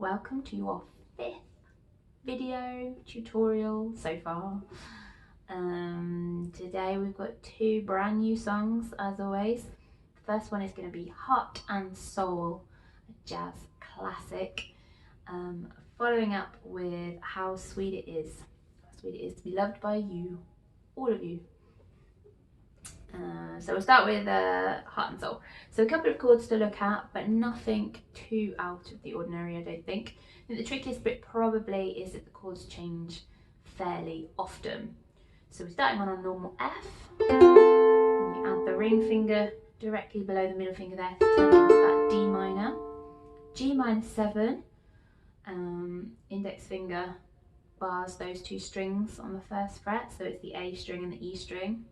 welcome to your 5th video tutorial so far. Today we've got 2 brand new songs as always. The first one is going to be Heart and Soul, a jazz classic, following up with How Sweet It Is. How sweet it is to be loved by you, all of you. So we'll start with Heart and Soul. So a couple of chords to look at, but nothing too out of the ordinary, I don't think. I think the trickiest bit probably is that the chords change fairly often. So we're starting on a normal F, and you add the ring finger directly below the middle finger there to turn it into that D minor. G minor 7, index finger bars those 2 strings on the 1st fret, so it's the A string and the E string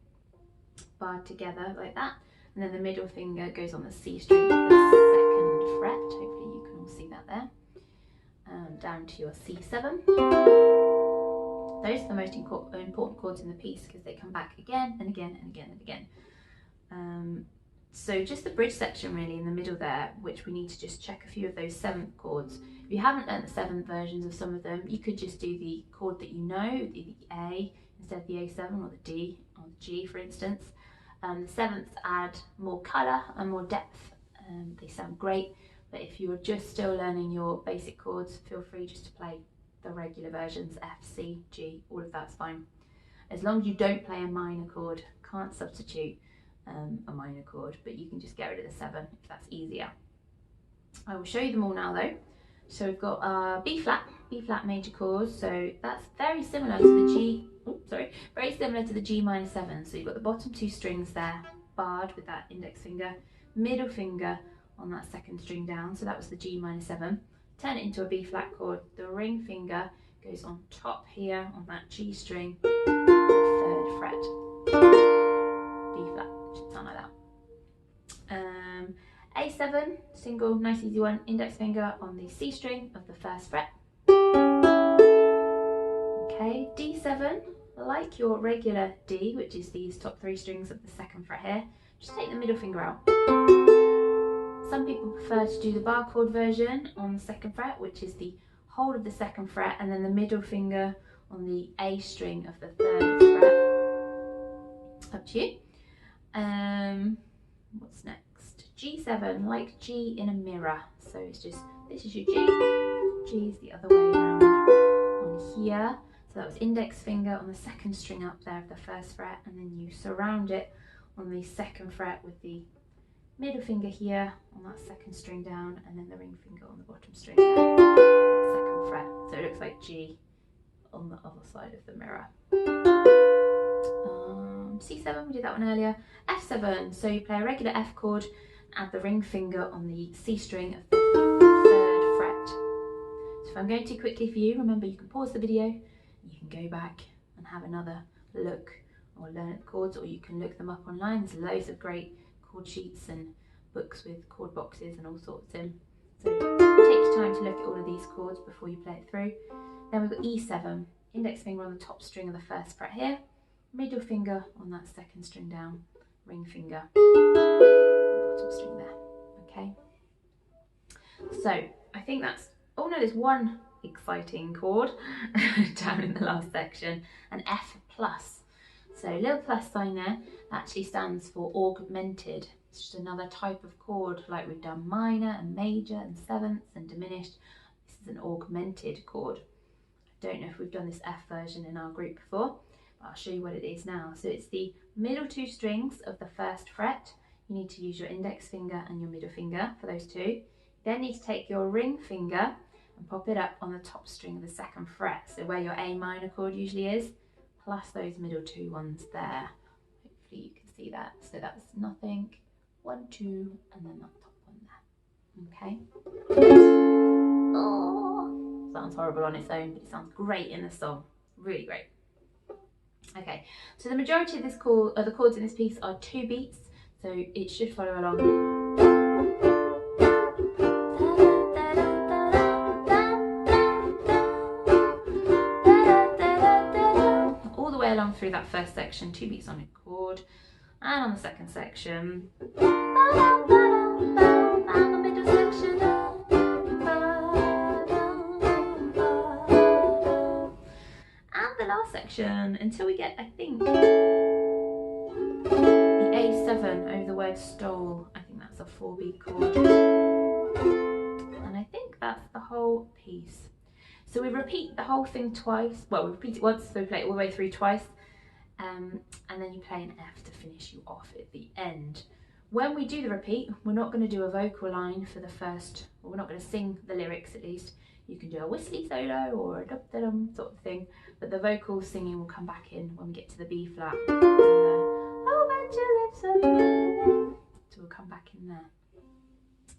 barred together like that, and then the middle finger goes on the C string of the 2nd fret. Hopefully you can all see that there. Down to your C7. Those are the most important chords in the piece because they come back again and again and again and again. So just the bridge section really in the middle there, which we need to just check a few of those 7th chords. If you haven't learnt the 7th versions of some of them, you could just do the chord that you know, the A instead of the A7, or the D or the G for instance. The 7ths add more colour and more depth. They sound great, but if you're just still learning your basic chords, feel free just to play the regular versions, F, C, G, all of that's fine. As long as you don't play a minor chord, can't substitute a minor chord, but you can just get rid of the 7 if that's easier. I will show you them all now though. So we've got B flat major chords, so that's very similar to the G, very similar to the G minor 7. So you've got the bottom 2 strings there, barred with that index finger, middle finger on that 2nd string down, so that was the G minor 7. Turn it into a B flat chord, the ring finger goes on top here on that G string, the 3rd fret, B flat, should sound like that. A7, single, nice easy one, index finger on the C string of the 1st fret. Okay, D7, like your regular D, which is these top 3 strings of the 2nd fret here, just take the middle finger out. Some people prefer to do the bar chord version on the 2nd fret, which is the whole of the 2nd fret and then the middle finger on the A string of the 3rd fret. Up to you. What's next? G7, like G in a mirror. So it's just, this is your G, G is the other way around on here. So that was index finger on the 2nd string up there of the 1st fret, and then you surround it on the 2nd fret with the middle finger here on that 2nd string down, and then the ring finger on the bottom string there, 2nd fret. So it looks like G on the other side of the mirror. C7, we did that one earlier. F7, so you play a regular F chord, add the ring finger on the C string of the 3rd fret. So if I'm going too quickly for you, remember you can pause the video, you can go back and have another look or learn the chords, or you can look them up online. There's loads of great chord sheets and books with chord boxes and all sorts in. So take your time to look at all of these chords before you play it through. Then we've got E7, index finger on the top string of the 1st fret here, middle finger on that 2nd string down, ring finger, bottom string there. Okay. So I think that's, oh no, there's one exciting chord down in the last section, an F plus. So a little plus sign there actually stands for augmented. It's just another type of chord, like we've done minor and major and 7ths and diminished. This is an augmented chord. I don't know if we've done this F version in our group before, but I'll show you what it is now. So it's the middle 2 strings of the 1st fret. You need to use your index finger and your middle finger for those 2. You then need to take your ring finger and pop it up on the top string of the 2nd fret, so where your A minor chord usually is, plus those middle 2 ones there. Hopefully you can see that. So that's nothing, 1, 2, and then that top one there. Okay. Oh, sounds horrible on its own, but it sounds great in the song. Really great. Okay, so the majority of the chords in this piece are 2 beats, so it should follow along. All the way along through that 1st section, 2 beats on a chord, and on the 2nd section, and the middle section, section until we get, I think, the A7 over the word stole. I think that's a 4-beat chord. And I think that's the whole piece. So we repeat the whole thing twice. Well, we repeat it once, so we play it all the way through twice. And then you play an F to finish you off at the end. When we do the repeat, we're not going to do a vocal line for the first, or we're not going to sing the lyrics at least. You can do a whistly solo or a dum-da-dum sort of thing, but the vocal singing will come back in when we get to the B flat. And oh, but your lips are moving. So we'll come back in there.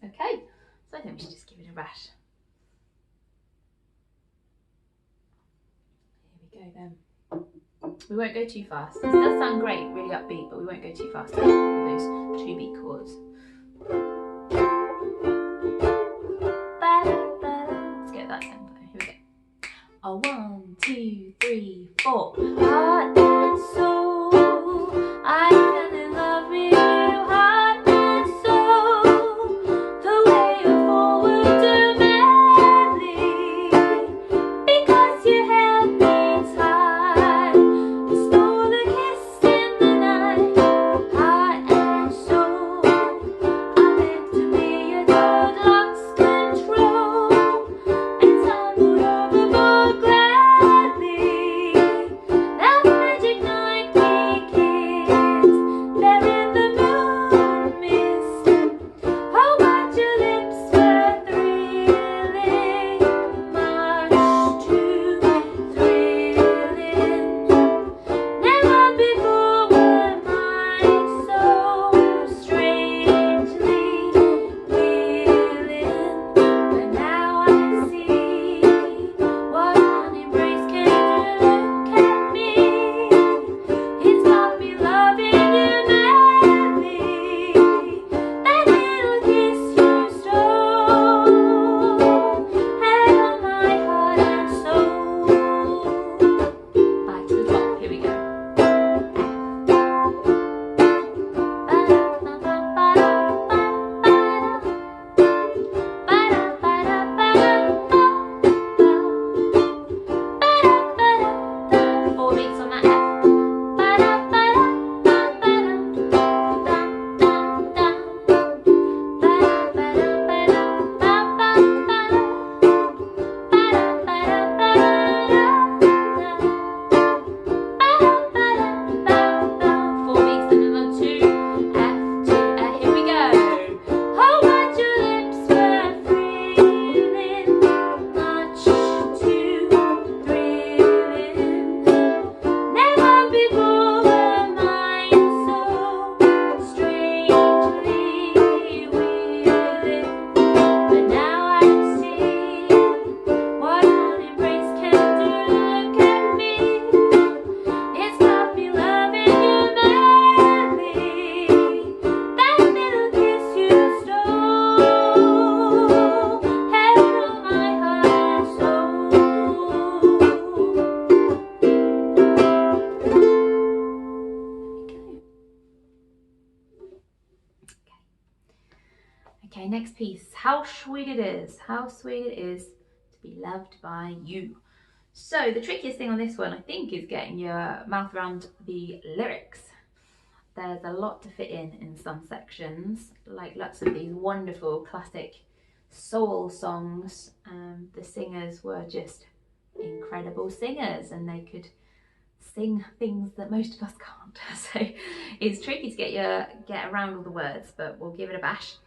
Okay, so I think we should just give it a bash. Here we go then. We won't go too fast. This does sound great, really upbeat, but we won't go too fast with those 2-beat chords. Let's get that tempo. Here we go. A 1, 2, 3, 4. Heart and soul, I fell in love with you. Heart and soul, the way you forward to madly, because you held me tight, stole a kiss in the night. Heart and soul, I meant to be a dog, lost control, and tumbled overboard gladly. That magic night we kissed, there in the moon mist. Oh, but your lips were thrilling, much too thrilling. Never before were mine so strangely willing. But now I see what one embrace can do. Look at me, it's got me loving you madly. That little kiss you stole had on my heart and soul. Back to the top, here we go. Four beats on that F. Four beats and another 2 F, 2 F. Here we go. Oh, but your lips were thrilling, much too thrilling. Never before were mine so strangely willing. But now I see what one embrace can do. Look at me, it's got me loving you madly. That little kiss you stole had on my heart and soul. Okay, next piece. How sweet it is. How sweet it is to be loved by you. So the trickiest thing on this one, I think, is getting your mouth around the lyrics. There's a lot to fit in some sections, like lots of these wonderful classic soul songs. The singers were just incredible singers, and they could sing things that most of us can't. So it's tricky to get around all the words, but we'll give it a bash.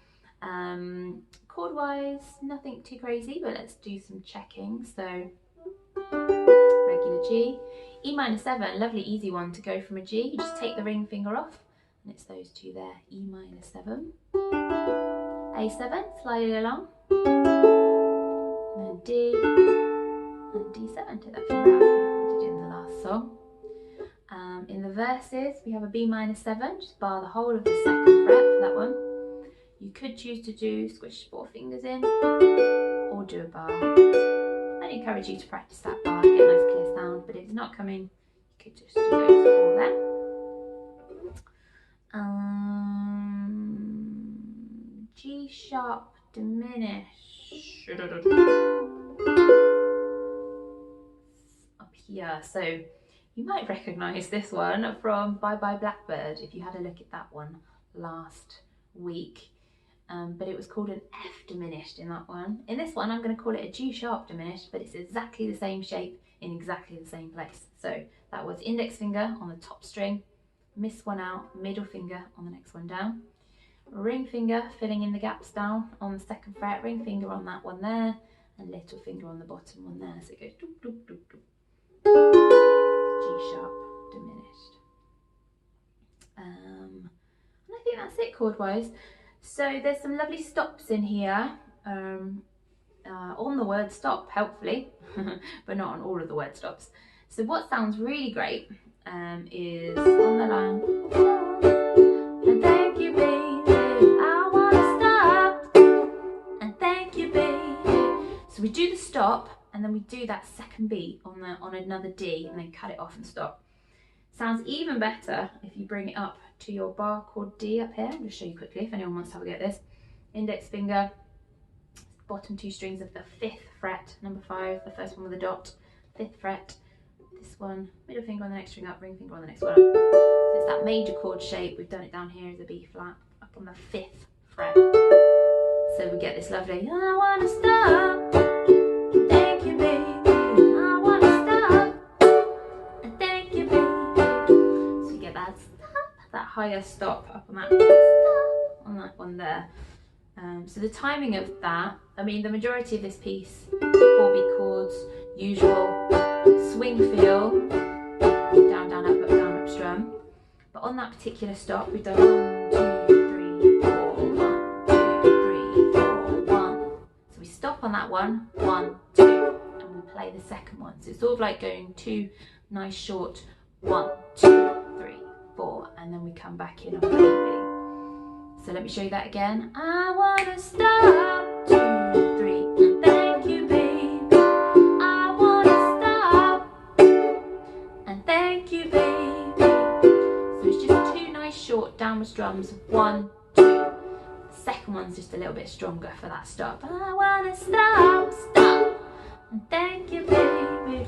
Chord wise, nothing too crazy, but let's do some checking. So regular G, E minor 7, lovely easy one to go from a G. You just take the ring finger off, and it's those two there. E minor 7, A7, slide it along, and then D, and D7. Take that finger out, like we did in the last song. In the verses, we have a B minor 7, just bar the whole of the 2nd fret for that one. You could choose to squish 4 fingers in, or do a bar. I'd encourage you to practice that bar, get a nice clear sound, but if it's not coming, you could just do those 4 there. G sharp diminish up here. So You might recognise this one from Bye Bye Blackbird if you had a look at that one last week. But it was called an F diminished in that one. In this one, I'm going to call it a G sharp diminished, but it's exactly the same shape in exactly the same place. So that was index finger on the top string, miss one out, middle finger on the next one down, ring finger filling in the gaps down on the second fret, ring finger on that one there, and little finger on the bottom one there. So it goes doop, doop, doop, doop. G sharp diminished. And I think that's it chord wise. So there's some lovely stops in here on the word stop, helpfully, but not on all of the word stops. So what sounds really great is on the line, and thank you baby, I wanna stop, and thank you baby. So we do the stop and then we do that second beat on another D and then cut it off and stop. Sounds even better if you bring it up to your bar chord D up here. I'll just show you quickly if anyone wants to have a go at this. Index finger, bottom two strings of the 5th fret, number 5, the first one with a dot, 5th fret, this one, middle finger on the next string up, ring finger on the next one up. So it's that major chord shape. We've done it down here as a B flat, up on the 5th fret. So we get this lovely, I wanna stop, thank you baby, I wanna stop, and thank you baby. So we get that higher stop up on that one there. So the timing of that, I mean the majority of this piece, 4-beat chords, usual swing feel, down, down, up, strum. But on that particular stop, we've done 1, 2, 3, 4, 1, 2, 3, 4, 1. So we stop on that one, 1, 2, and we play the second one. So it's sort of like going 2 nice short 1, 2, 3, 4, and then we come back in on baby. So let me show you that again. I wanna stop, 2, 3, and thank you, baby. I wanna stop, and thank you, baby. So it's just 2 nice short downward strums, 1, 2. The second one's just a little bit stronger for that stop. I wanna stop, stop, and thank you, baby.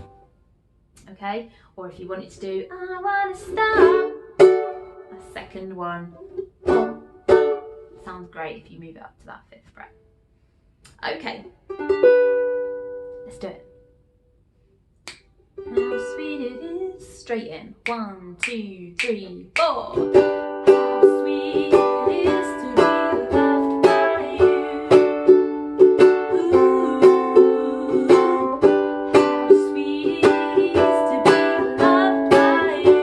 Okay, or if you wanted to do, I wanna stop, a second one. Sounds great if you move it up to that 5th fret. Okay, let's do it. How sweet it is, straight in. 1, 2, 3, 4. How sweet it is to be loved by you. Ooh, how sweet it is to be loved by you.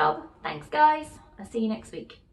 job. Thanks guys. I'll see you next week.